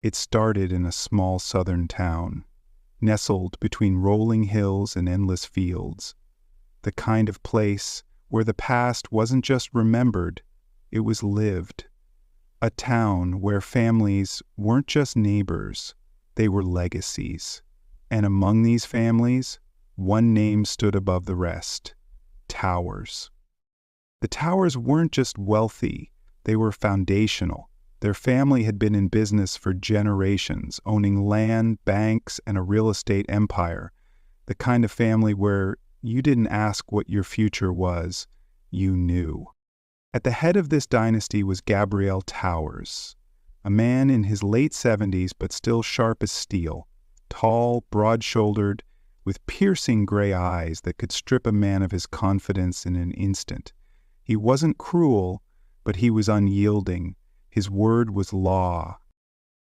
It started in a small southern town, nestled between rolling hills and endless fields, the kind of place where the past wasn't just remembered, it was lived. A town where families weren't just neighbors, they were legacies. And among these families, one name stood above the rest: Towers. The Towers weren't just wealthy, they were foundational. Their family had been in business for generations, owning land, banks, and a real estate empire. The kind of family where you didn't ask what your future was, you knew. At the head of this dynasty was Gabriel Towers, a man in his late 70s but still sharp as steel, tall, broad-shouldered, with piercing gray eyes that could strip a man of his confidence in an instant. He wasn't cruel, but he was unyielding. His word was law.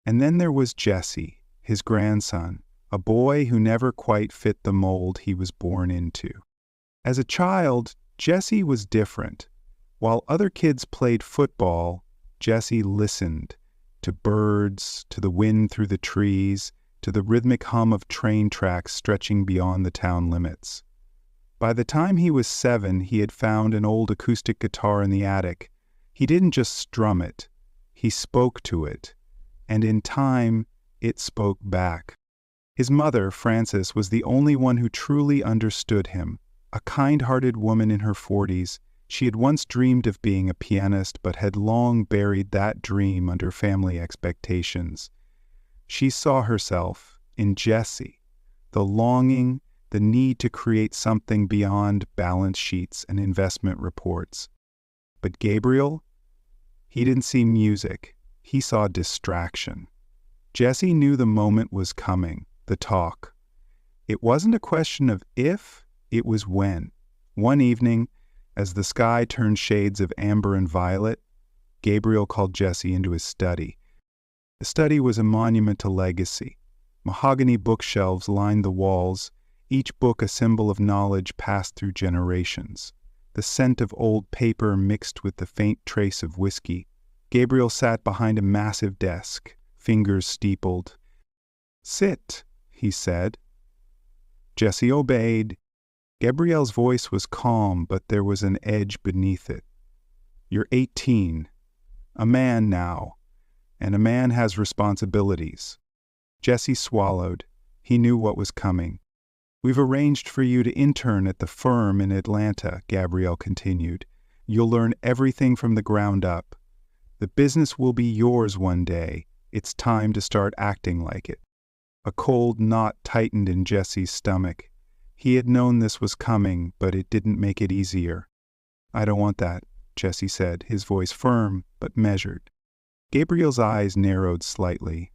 And then there was Jesse, his grandson, a boy who never quite fit the mold he was born into. As a child, Jesse was different. While other kids played football, Jesse listened to birds, to the wind through the trees, to the rhythmic hum of train tracks stretching beyond the town limits. By the time he was 7, he had found an old acoustic guitar in the attic. He didn't just strum it, he spoke to it, and in time, it spoke back. His mother, Frances, was the only one who truly understood him. A kind-hearted woman in her 40s, she had once dreamed of being a pianist but had long buried that dream under family expectations. She saw herself in Jesse, the longing, the need to create something beyond balance sheets and investment reports. But Gabriel, he didn't see music, he saw distraction. Jesse knew the moment was coming, the talk. It wasn't a question of if, it was when. One evening, as the sky turned shades of amber and violet, Gabriel called Jesse into his study. The study was a monument to legacy. Mahogany bookshelves lined the walls, each book a symbol of knowledge passed through generations. The scent of old paper mixed with the faint trace of whiskey. Gabriel sat behind a massive desk, fingers steepled. "Sit," he said. Jesse obeyed. Gabriel's voice was calm, but there was an edge beneath it. "You're 18, a man now, and a man has responsibilities." Jesse swallowed. He knew what was coming. "We've arranged for you to intern at the firm in Atlanta," Gabriel continued. "You'll learn everything from the ground up. The business will be yours one day. It's time to start acting like it." A cold knot tightened in Jesse's stomach. He had known this was coming, but it didn't make it easier. "I don't want that," Jesse said, his voice firm but measured. Gabriel's eyes narrowed slightly.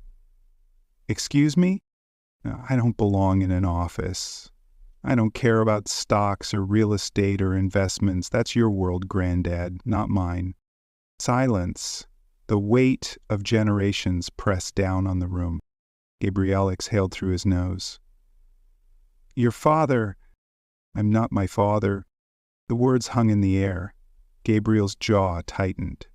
"Excuse me? I don't belong in an office. I don't care about stocks or real estate or investments. That's your world, Granddad, not mine." Silence. The weight of generations pressed down on the room. Gabriel exhaled through his nose. "Your father—" "I'm not my father." The words hung in the air. Gabriel's jaw tightened.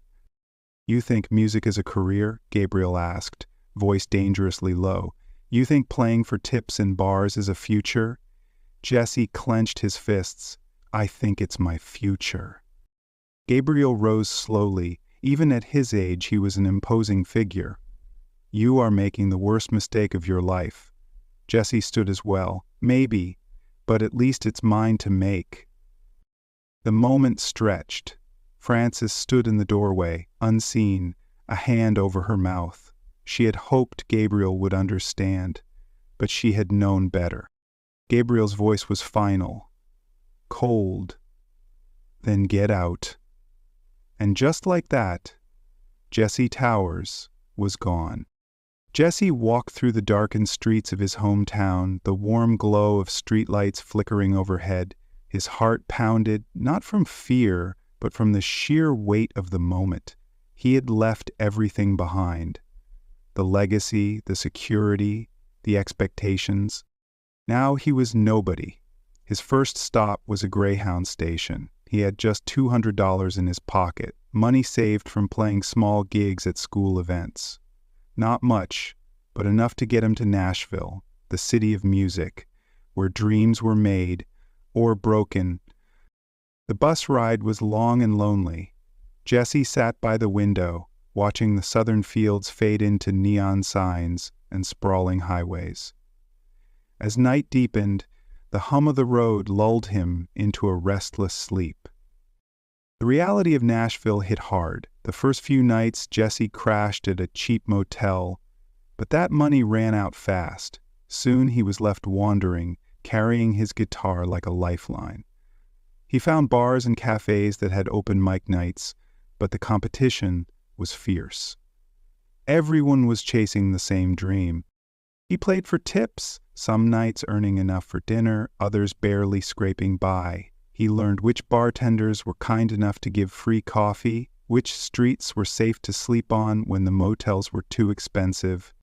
"You think music is a career?" Gabriel asked, voice dangerously low. "You think playing for tips in bars is a future?" Jesse clenched his fists. "I think it's my future." Gabriel rose slowly. Even at his age, he was an imposing figure. "You are making the worst mistake of your life." Jesse stood as well. "Maybe, but at least it's mine to make." The moment stretched. Frances stood in the doorway, unseen, a hand over her mouth. She had hoped Gabriel would understand, but she had known better. Gabriel's voice was final, cold. "Then get out." And just like that, Jesse Towers was gone. Jesse walked through the darkened streets of his hometown, the warm glow of streetlights flickering overhead. His heart pounded, not from fear, but from the sheer weight of the moment. He had left everything behind. The legacy, the security, the expectations. Now he was nobody. His first stop was a Greyhound station. He had just $200 in his pocket, money saved from playing small gigs at school events. Not much, but enough to get him to Nashville, the city of music, where dreams were made or broken. The bus ride was long and lonely. Jesse sat by the window, watching the southern fields fade into neon signs and sprawling highways. As night deepened, the hum of the road lulled him into a restless sleep. The reality of Nashville hit hard. The first few nights, Jesse crashed at a cheap motel, but that money ran out fast. Soon he was left wandering, carrying his guitar like a lifeline. He found bars and cafes that had open mic nights, but the competition was fierce. Everyone was chasing the same dream. He played for tips, some nights earning enough for dinner, others barely scraping by. He learned which bartenders were kind enough to give free coffee, which streets were safe to sleep on when the motels were too expensive.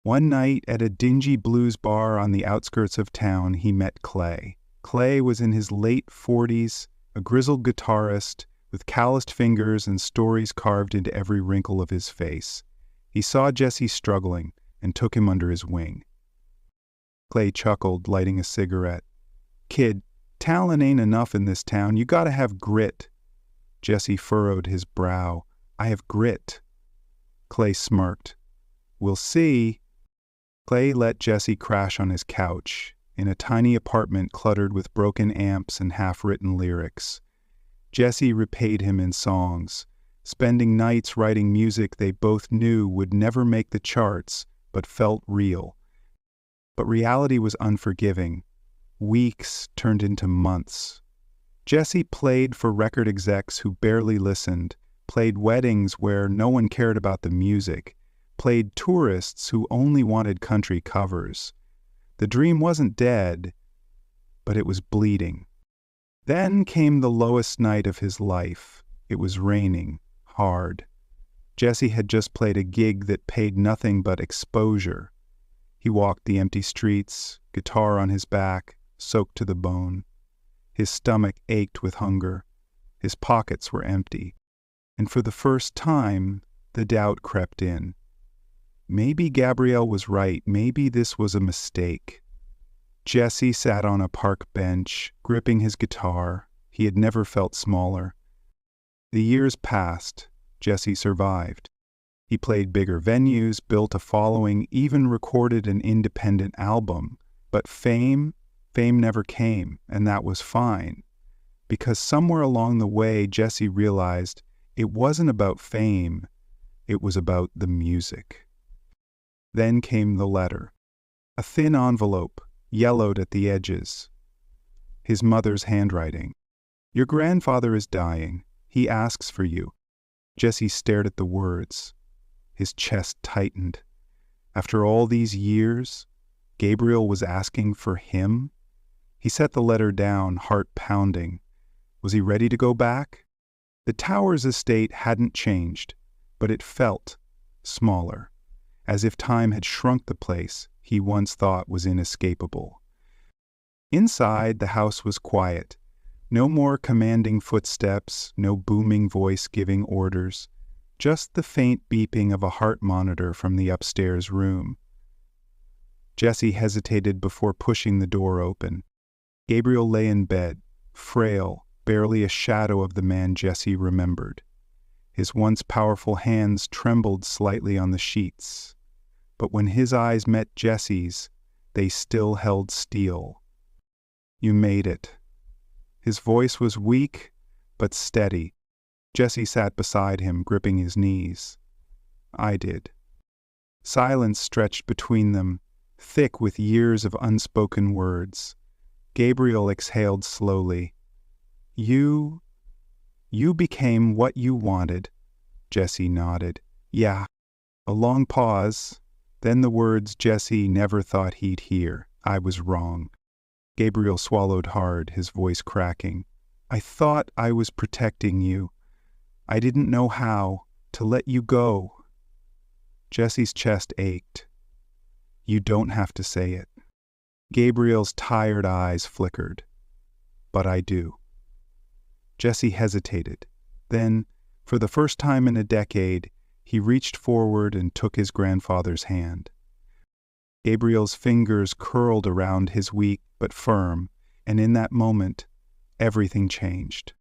One night at a dingy blues bar on the outskirts of town, he met Clay. Clay was in his late 40s, a grizzled guitarist with calloused fingers and stories carved into every wrinkle of his face. He saw Jesse struggling and took him under his wing. Clay chuckled, lighting a cigarette. "Kid, talent ain't enough in this town. You gotta have grit." Jesse furrowed his brow. "I have grit." Clay smirked. "We'll see." Clay let Jesse crash on his couch, in a tiny apartment cluttered with broken amps and half-written lyrics. Jesse repaid him in songs, spending nights writing music they both knew would never make the charts, but felt real. But reality was unforgiving. Weeks turned into months. Jesse played for record execs who barely listened, played weddings where no one cared about the music, played tourists who only wanted country covers. The dream wasn't dead, but it was bleeding. Then came the lowest night of his life. It was raining, hard. Jesse had just played a gig that paid nothing but exposure. He walked the empty streets, guitar on his back, soaked to the bone. His stomach ached with hunger. His pockets were empty. And for the first time, the doubt crept in. Maybe Gabrielle was right. Maybe this was a mistake. Jesse sat on a park bench, gripping his guitar. He had never felt smaller. The years passed. Jesse survived. He played bigger venues, built a following, even recorded an independent album. But fame never came, and that was fine. Because somewhere along the way, Jesse realized it wasn't about fame, it was about the music. Then came the letter. A thin envelope, yellowed at the edges. His mother's handwriting. "Your grandfather is dying. He asks for you." Jesse stared at the words. His chest tightened. After all these years, Gabriel was asking for him? He set the letter down, heart pounding. Was he ready to go back? The Towers estate hadn't changed, but it felt smaller, as if time had shrunk the place he once thought was inescapable. Inside, the house was quiet. No more commanding footsteps, no booming voice giving orders, just the faint beeping of a heart monitor from the upstairs room. Jesse hesitated before pushing the door open. Gabriel lay in bed, frail, barely a shadow of the man Jesse remembered. His once powerful hands trembled slightly on the sheets. But when his eyes met Jesse's, they still held steel. "You made it." His voice was weak, but steady. Jesse sat beside him, gripping his knees. "I did." Silence stretched between them, thick with years of unspoken words. Gabriel exhaled slowly. You became what you wanted." Jesse nodded. "Yeah." A long pause, then the words Jesse never thought he'd hear. "I was wrong." Gabriel swallowed hard, his voice cracking. "I thought I was protecting you. I didn't know how to let you go." Jesse's chest ached. "You don't have to say it." Gabriel's tired eyes flickered. "But I do." Jesse hesitated. Then, for the first time in a decade, He reached forward and took his grandfather's hand. Gabriel's fingers curled around his weak but firm, and in that moment, everything changed.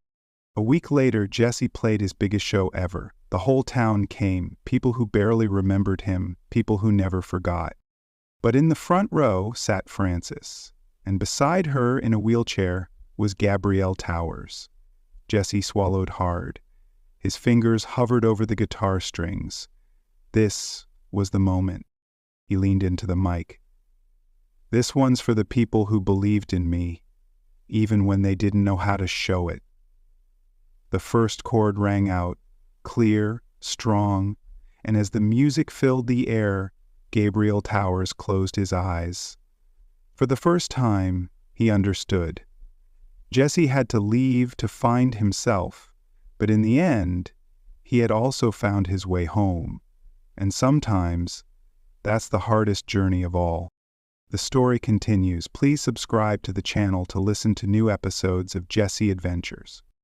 A week later, Jesse played his biggest show ever. The whole town came, people who barely remembered him, people who never forgot. But in the front row sat Frances, and beside her in a wheelchair was Gabrielle Towers. Jesse swallowed hard. His fingers hovered over the guitar strings. This was the moment. He leaned into the mic. This one's for the people who believed in me, even when they didn't know how to show it. The first chord rang out, clear, strong, and as the music filled the air, Gabriel Towers closed his eyes. For the first time, he understood. Jesse had to leave to find himself, but in the end, he had also found his way home. And sometimes, that's the hardest journey of all. The story continues. Please subscribe to the channel to listen to new episodes of Jesse Adventures.